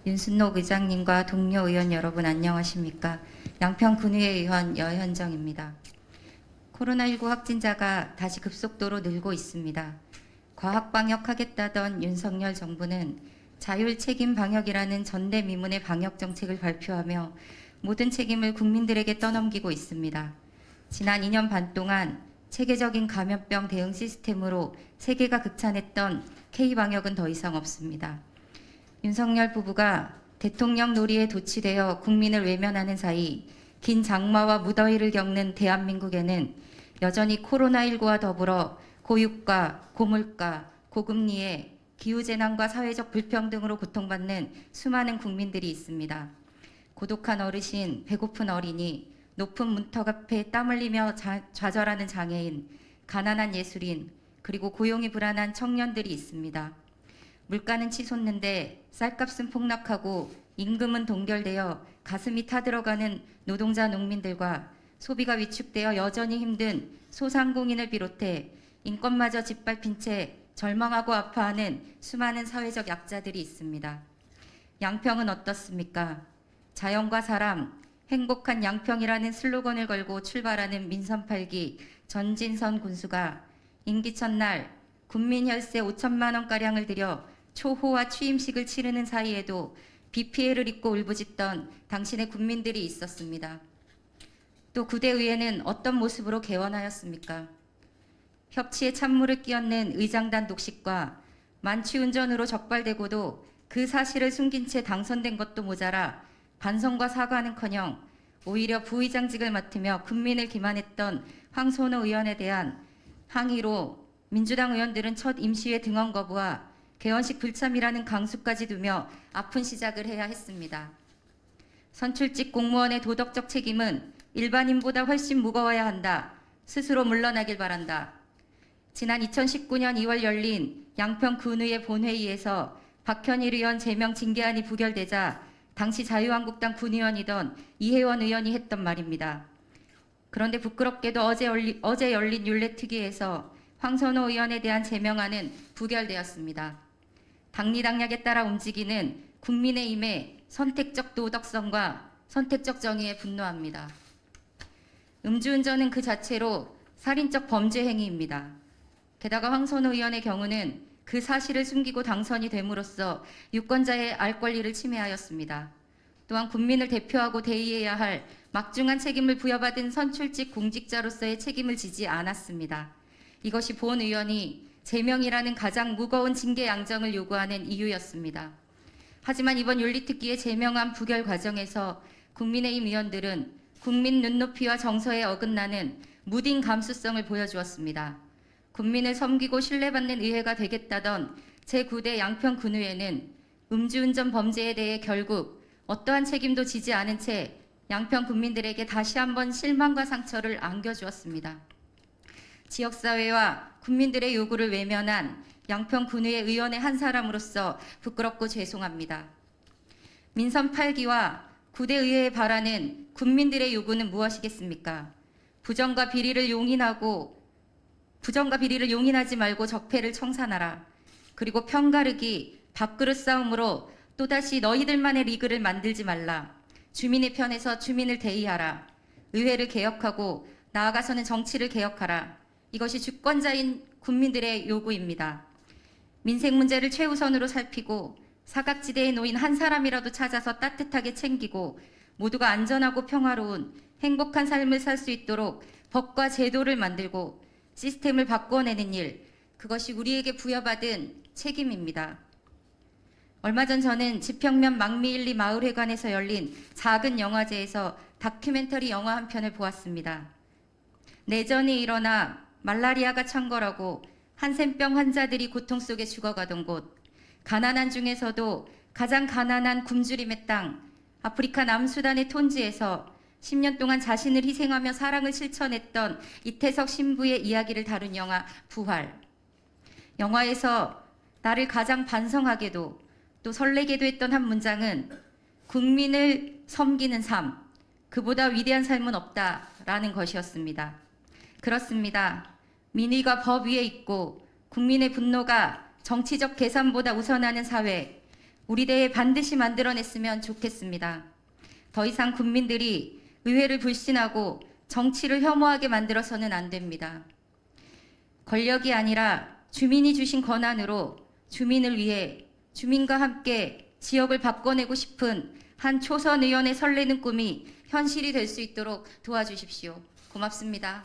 윤순록 의장님과 동료 의원 여러분 안녕하십니까? 양평군의회 의원 여현정입니다. 코로나19 확진자가 다시 급속도로 늘고 있습니다. 과학방역하겠다던 윤석열 정부는 자율 책임 방역이라는 전대미문의 방역 정책을 발표하며 모든 책임을 국민들에게 떠넘기고 있습니다. 지난 2년 반 동안 체계적인 감염병 대응 시스템으로 세계가 극찬했던 K방역은 더 이상 없습니다. 윤석열 부부가 대통령 놀이에 도취되어 국민을 외면하는 사이 긴 장마와 무더위를 겪는 대한민국에는 여전히 코로나19와 더불어 고유가, 고물가, 고금리에 기후재난과 사회적 불평등으로 고통받는 수많은 국민들이 있습니다. 고독한 어르신, 배고픈 어린이, 높은 문턱 앞에 땀 흘리며 좌절하는 장애인, 가난한 예술인, 그리고 고용이 불안한 청년들이 있습니다. 물가는 치솟는데 쌀값은 폭락하고 임금은 동결되어 가슴이 타들어가는 노동자 농민들과 소비가 위축되어 여전히 힘든 소상공인을 비롯해 인권마저 짓밟힌 채 절망하고 아파하는 수많은 사회적 약자들이 있습니다. 양평은 어떻습니까? 자연과 사람, 행복한 양평이라는 슬로건을 걸고 출발하는 민선 8기 전진선 군수가 임기 첫날 국민 혈세 5천만 원가량을 들여 초호와 취임식을 치르는 사이에도 비 피해를 입고 울부짖던 당신의 국민들이 있었습니다. 또 구대의회는 어떤 모습으로 개원하였습니까? 협치에 찬물을 끼얹는 의장단 독식과 만취운전으로 적발되고도 그 사실을 숨긴 채 당선된 것도 모자라 반성과 사과는커녕 오히려 부의장직을 맡으며 국민을 기만했던 황선호 의원에 대한 항의로 민주당 의원들은 첫 임시회 등원 거부와 개원식 불참이라는 강수까지 두며 아픈 시작을 해야 했습니다. 선출직 공무원의 도덕적 책임은 일반인보다 훨씬 무거워야 한다. 스스로 물러나길 바란다. 지난 2019년 2월 열린 양평군의회 본회의에서 박현일 의원 제명 징계안이 부결되자 당시 자유한국당 군의원이던 이혜원 의원이 했던 말입니다. 그런데 부끄럽게도 어제 열린 율례특위에서 황선호 의원에 대한 제명안은 부결되었습니다. 당리당략에 따라 움직이는 국민의힘의 선택적 도덕성과 선택적 정의에 분노합니다. 음주운전은 그 자체로 살인적 범죄 행위입니다. 게다가 황선호 의원의 경우는 그 사실을 숨기고 당선이 됨으로써 유권자의 알 권리를 침해하였습니다. 또한 국민을 대표하고 대의해야 할 막중한 책임을 부여받은 선출직 공직자로서의 책임을 지지 않았습니다. 이것이 본 의원이 제명이라는 가장 무거운 징계 양정을 요구하는 이유였습니다. 하지만 이번 윤리특위의 제명안 부결 과정에서 국민의힘 의원들은 국민 눈높이와 정서에 어긋나는 무딘 감수성을 보여주었습니다. 국민을 섬기고 신뢰받는 의회가 되겠다던 제9대 양평군의회는 음주운전 범죄에 대해 결국 어떠한 책임도 지지 않은 채 양평 국민들에게 다시 한번 실망과 상처를 안겨주었습니다. 지역사회와 국민들의 요구를 외면한 양평군의회 의원의 한 사람으로서 부끄럽고 죄송합니다. 민선 8기와 구대의회에 바라는 국민들의 요구는 무엇이겠습니까? 부정과 비리를 용인하지 말고 적폐를 청산하라. 그리고 편가르기, 밥그릇 싸움으로 또다시 너희들만의 리그를 만들지 말라. 주민의 편에서 주민을 대의하라. 의회를 개혁하고 나아가서는 정치를 개혁하라. 이것이 주권자인 국민들의 요구입니다. 민생 문제를 최우선으로 살피고 사각지대에 놓인 한 사람이라도 찾아서 따뜻하게 챙기고 모두가 안전하고 평화로운 행복한 삶을 살 수 있도록 법과 제도를 만들고 시스템을 바꿔내는 일, 그것이 우리에게 부여받은 책임입니다. 얼마 전 저는 지평면 망미 1, 2 마을회관에서 열린 작은 영화제에서 다큐멘터리 영화 한 편을 보았습니다. 내전이 일어나 말라리아가 창궐하고 한센병 환자들이 고통 속에 죽어가던 곳, 가난한 중에서도 가장 가난한 굶주림의 땅, 아프리카 남수단의 톤지에서 10년 동안 자신을 희생하며 사랑을 실천했던 이태석 신부의 이야기를 다룬 영화 부활. 영화에서 나를 가장 반성하게도 또 설레게도 했던 한 문장은 국민을 섬기는 삶, 그보다 위대한 삶은 없다라는 것이었습니다. 그렇습니다. 민의가 법 위에 있고 국민의 분노가 정치적 계산보다 우선하는 사회, 우리 대에 반드시 만들어냈으면 좋겠습니다. 더 이상 국민들이 의회를 불신하고 정치를 혐오하게 만들어서는 안 됩니다. 권력이 아니라 주민이 주신 권한으로 주민을 위해 주민과 함께 지역을 바꿔내고 싶은 한 초선 의원의 설레는 꿈이 현실이 될 수 있도록 도와주십시오. 고맙습니다.